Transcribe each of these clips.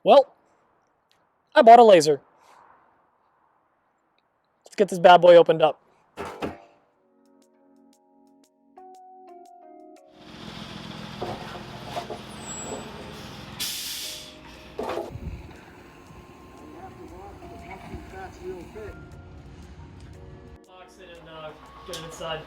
Well, I bought a laser. Let's get this bad boy opened up. Box it and get it inside.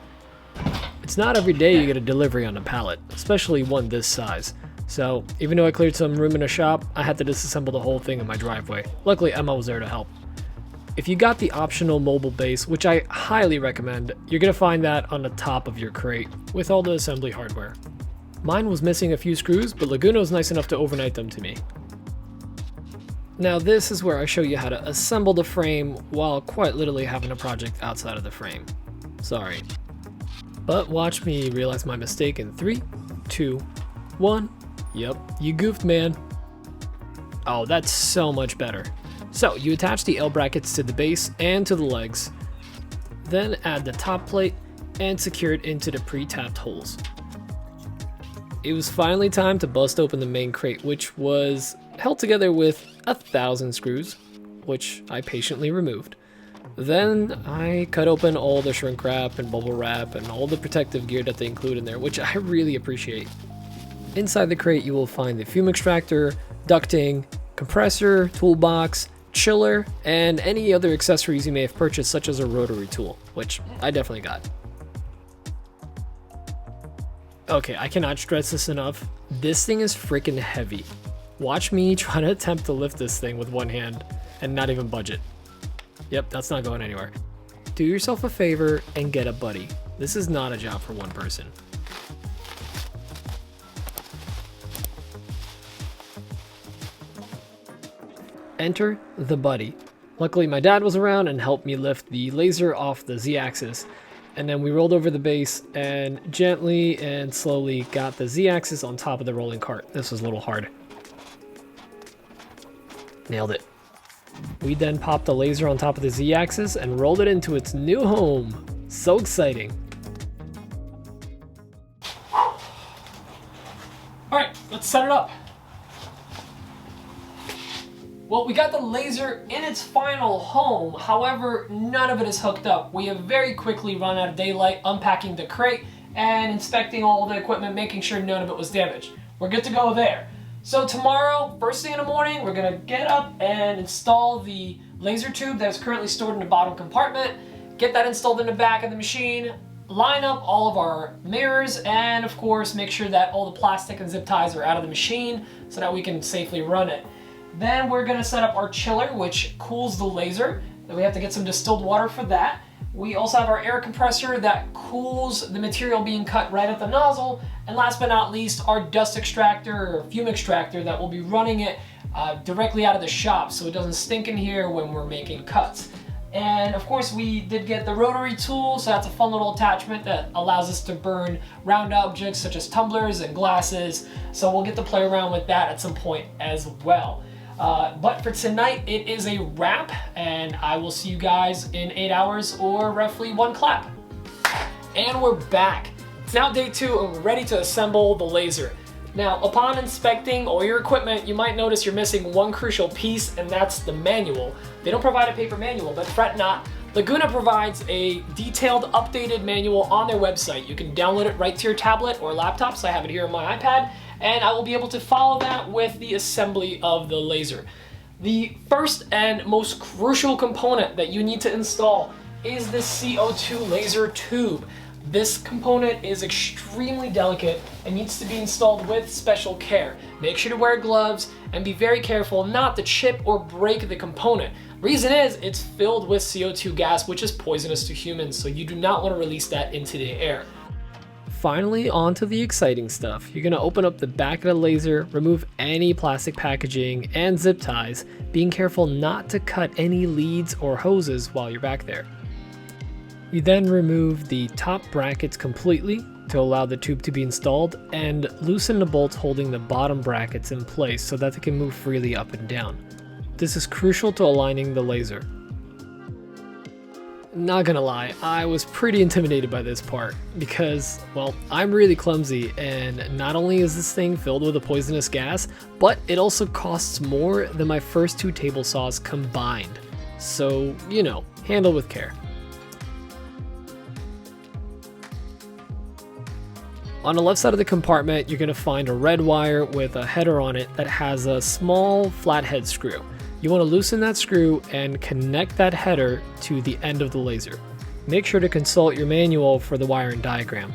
It's not every day you get a delivery on a pallet, especially one this size. So, even though I cleared some room in a shop, I had to disassemble the whole thing in my driveway. Luckily, Emma was there to help. If you got the optional mobile base, which I highly recommend, you're going to find that on the top of your crate with all the assembly hardware. Mine was missing a few screws, but Laguna was nice enough to overnight them to me. Now this is where I show you how to assemble the frame while quite literally having a project outside of the frame. Sorry. But watch me realize my mistake in 3, 2, 1. Yep, you goofed, man. Oh, that's so much better. So you attach the L brackets to the base and to the legs, then add the top plate and secure it into the pre-tapped holes. It was finally time to bust open the main crate, which was held together with 1,000 screws, which I patiently removed. Then I cut open all the shrink wrap and bubble wrap and all the protective gear that they include in there, which I really appreciate. Inside the crate you will find the fume extractor, ducting, compressor, toolbox, chiller, and any other accessories you may have purchased, such as a rotary tool, which I definitely got. Okay, I cannot stress this enough. This thing is freaking heavy. Watch me try to attempt to lift this thing with one hand and not even budge it. Yep, that's not going anywhere. Do yourself a favor and get a buddy. This is not a job for one person. Enter the buddy. Luckily my dad was around and helped me lift the laser off the Z-axis, and then we rolled over the base and gently and slowly got the Z-axis on top of the rolling cart. This was a little hard. Nailed it. We then popped the laser on top of the Z-axis and rolled it into its new home. So exciting. Alright, let's set it up. Well, we got the laser in its final home, however, none of it is hooked up. We have very quickly run out of daylight unpacking the crate and inspecting all the equipment, making sure none of it was damaged. We're good to go there. So tomorrow, first thing in the morning, we're gonna get up and install the laser tube that is currently stored in the bottom compartment, get that installed in the back of the machine, line up all of our mirrors, and of course, make sure that all the plastic and zip ties are out of the machine so that we can safely run it. Then we're gonna set up our chiller, which cools the laser. Then we have to get some distilled water for that. We also have our air compressor that cools the material being cut right at the nozzle. And last but not least, our dust extractor or fume extractor that will be running it directly out of the shop so it doesn't stink in here when we're making cuts. And of course we did get the rotary tool, so that's a fun little attachment that allows us to burn round objects such as tumblers and glasses. So we'll get to play around with that at some point as well. But for tonight, it is a wrap, and I will see you guys in 8 hours or roughly 1 clap. And we're back. It's now day 2 and we're ready to assemble the laser. Now, upon inspecting all your equipment, you might notice you're missing one crucial piece, and that's the manual. They don't provide a paper manual, but fret not. Laguna provides a detailed, updated manual on their website. You can download it right to your tablet or laptop, so I have it here on my iPad, and I will be able to follow that with the assembly of the laser. The first and most crucial component that you need to install is the CO2 laser tube. This component is extremely delicate and needs to be installed with special care. Make sure to wear gloves and be very careful not to chip or break the component. Reason is, it's filled with CO2 gas, which is poisonous to humans, so you do not want to release that into the air. Finally, on to the exciting stuff. You're going to open up the back of the laser, remove any plastic packaging and zip ties, being careful not to cut any leads or hoses while you're back there. You then remove the top brackets completely to allow the tube to be installed, and loosen the bolts holding the bottom brackets in place so that they can move freely up and down. This is crucial to aligning the laser. Not gonna lie, I was pretty intimidated by this part because, well, I'm really clumsy, and not only is this thing filled with a poisonous gas, but it also costs more than my first 2 table saws combined. So, you know, handle with care. On the left side of the compartment, you're gonna find a red wire with a header on it that has a small flathead screw. You want to loosen that screw and connect that header to the end of the laser. Make sure to consult your manual for the wiring diagram.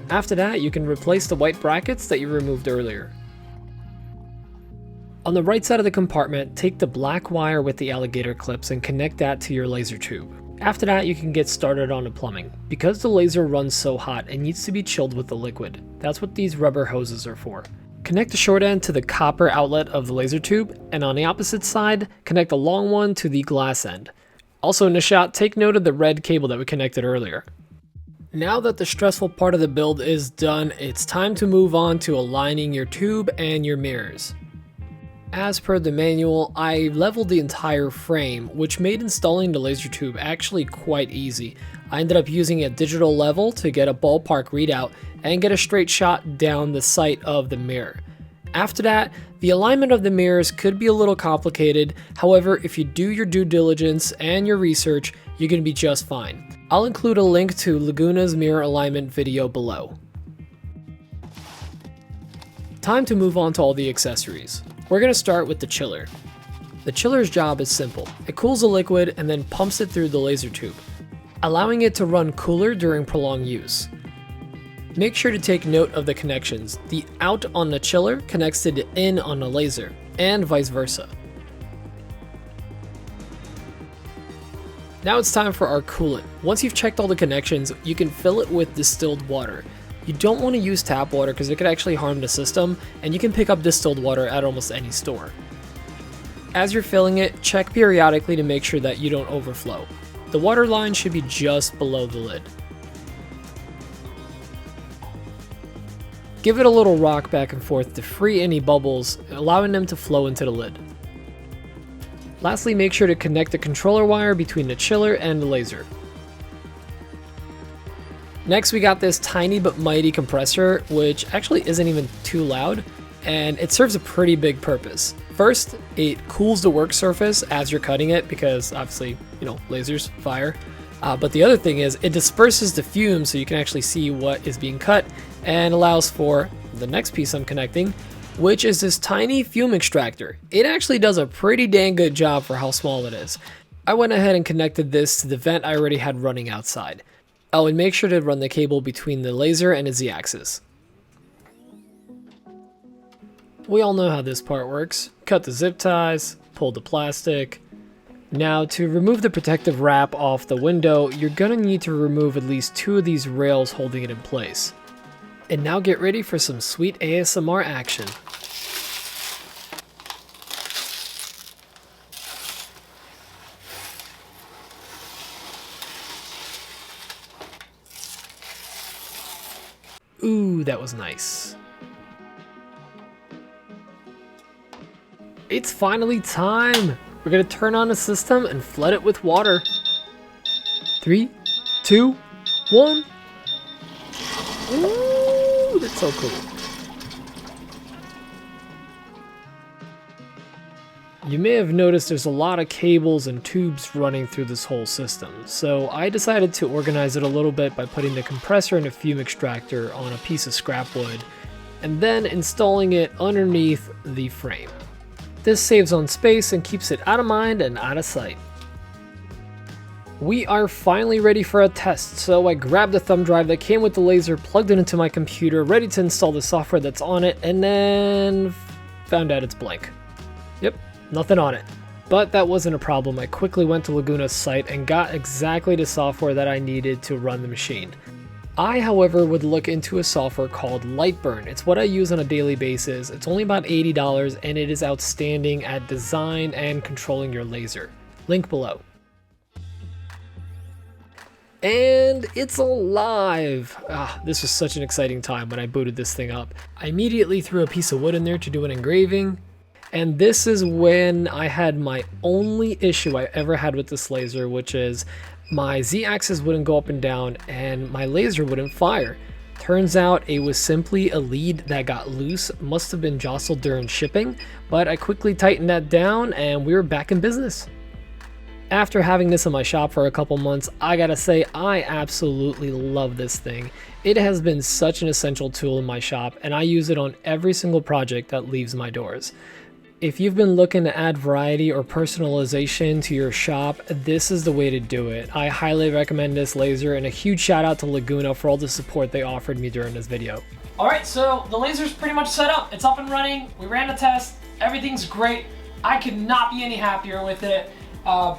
After that, you can replace the white brackets that you removed earlier. On the right side of the compartment, take the black wire with the alligator clips and connect that to your laser tube. After that, you can get started on the plumbing. Because the laser runs so hot, it needs to be chilled with the liquid. That's what these rubber hoses are for. Connect the short end to the copper outlet of the laser tube, and on the opposite side, connect the long one to the glass end. Also in the shot, take note of the red cable that we connected earlier. Now that the stressful part of the build is done, it's time to move on to aligning your tube and your mirrors. As per the manual, I leveled the entire frame, which made installing the laser tube actually quite easy. I ended up using a digital level to get a ballpark readout and get a straight shot down the sight of the mirror. After that, the alignment of the mirrors could be a little complicated. However, if you do your due diligence and your research, you're going to be just fine. I'll include a link to Laguna's mirror alignment video below. Time to move on to all the accessories. We're going to start with the chiller. The chiller's job is simple. It cools the liquid and then pumps it through the laser tube, allowing it to run cooler during prolonged use. Make sure to take note of the connections. The out on the chiller connects to the in on the laser, and vice versa. Now it's time for our coolant. Once you've checked all the connections, you can fill it with distilled water. You don't want to use tap water because it could actually harm the system, and you can pick up distilled water at almost any store. As you're filling it, check periodically to make sure that you don't overflow. The water line should be just below the lid. Give it a little rock back and forth to free any bubbles, allowing them to flow into the lid. Lastly, make sure to connect the controller wire between the chiller and the laser. Next, we got this tiny but mighty compressor, which actually isn't even too loud, and it serves a pretty big purpose. First, it cools the work surface as you're cutting it because obviously, you know, lasers, fire. But the other thing is it disperses the fumes so you can actually see what is being cut, and allows for the next piece I'm connecting, which is this tiny fume extractor. It actually does a pretty dang good job for how small it is. I went ahead and connected this to the vent I already had running outside. Oh, and make sure to run the cable between the laser and the Z-axis. We all know how this part works. Cut the zip ties, pull the plastic. Now, to remove the protective wrap off the window, you're gonna need to remove at least 2 of these rails holding it in place. And now get ready for some sweet ASMR action. Ooh, that was nice. It's finally time! We're gonna turn on the system and flood it with water. 3, 2, 1. Ooh, that's so cool. You may have noticed there's a lot of cables and tubes running through this whole system, so I decided to organize it a little bit by putting the compressor and a fume extractor on a piece of scrap wood, and then installing it underneath the frame. This saves on space and keeps it out of mind and out of sight. We are finally ready for a test, so I grabbed the thumb drive that came with the laser, plugged it into my computer, ready to install the software that's on it, and then found out it's blank. Yep, nothing on it. But that wasn't a problem. I quickly went to Laguna's site and got exactly the software that I needed to run the machine. I, however, would look into a software called LIGHTBURN. It's what I use on a daily basis. It's only about $80 and it is outstanding at design and controlling your laser. Link below. And it's alive! This was such an exciting time when I booted this thing up. I immediately threw a piece of wood in there to do an engraving, And this is when I had my only issue I ever had with this laser, which is my Z-axis wouldn't go up and down and my laser wouldn't fire. Turns out it was simply a lead that got loose, must have been jostled during shipping, but I quickly tightened that down and we were back in business. After having this in my shop for a couple months, I gotta say I absolutely love this thing. It has been such an essential tool in my shop and I use it on every single project that leaves my doors. If you've been looking to add variety or personalization to your shop, this is the way to do it. I highly recommend this laser, and a huge shout out to Laguna for all the support they offered me during this video. Alright, so the laser's pretty much set up. It's up and running. We ran a test. Everything's great. I could not be any happier with it.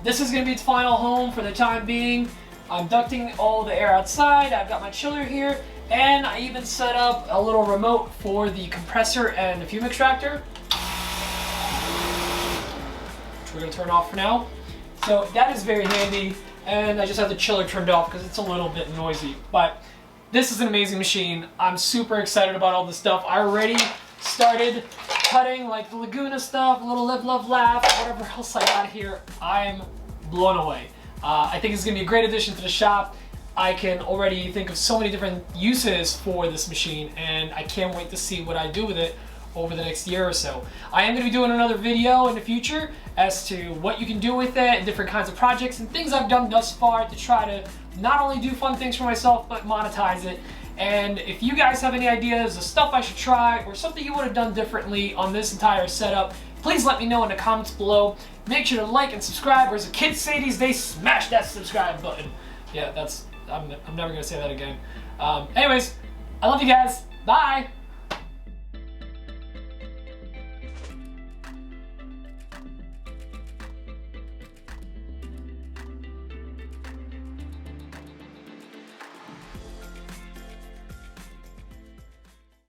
This is going to be its final home for the time being. I'm ducting all the air outside. I've got my chiller here, and I even set up a little remote for the compressor and the fume extractor. We're going to turn off for now. So that is very handy, and I just have the chiller turned off because it's a little bit noisy. But this is an amazing machine. I'm super excited about all this stuff. I already started cutting like the Laguna stuff, a little live, love, laugh, whatever else I got here. I'm blown away. I think it's going to be a great addition to the shop. I can already think of so many different uses for this machine, and I can't wait to see what I do with it over the next year or so. I am going to be doing another video in the future as to what you can do with it and different kinds of projects and things I've done thus far to try to not only do fun things for myself but monetize it. And if you guys have any ideas of stuff I should try or something you would have done differently on this entire setup, please let me know in the comments below. Make sure to like and subscribe, or as the kids say these days, smash that subscribe button. Yeah, I'm never going to say that again. Anyways, I love you guys. Bye!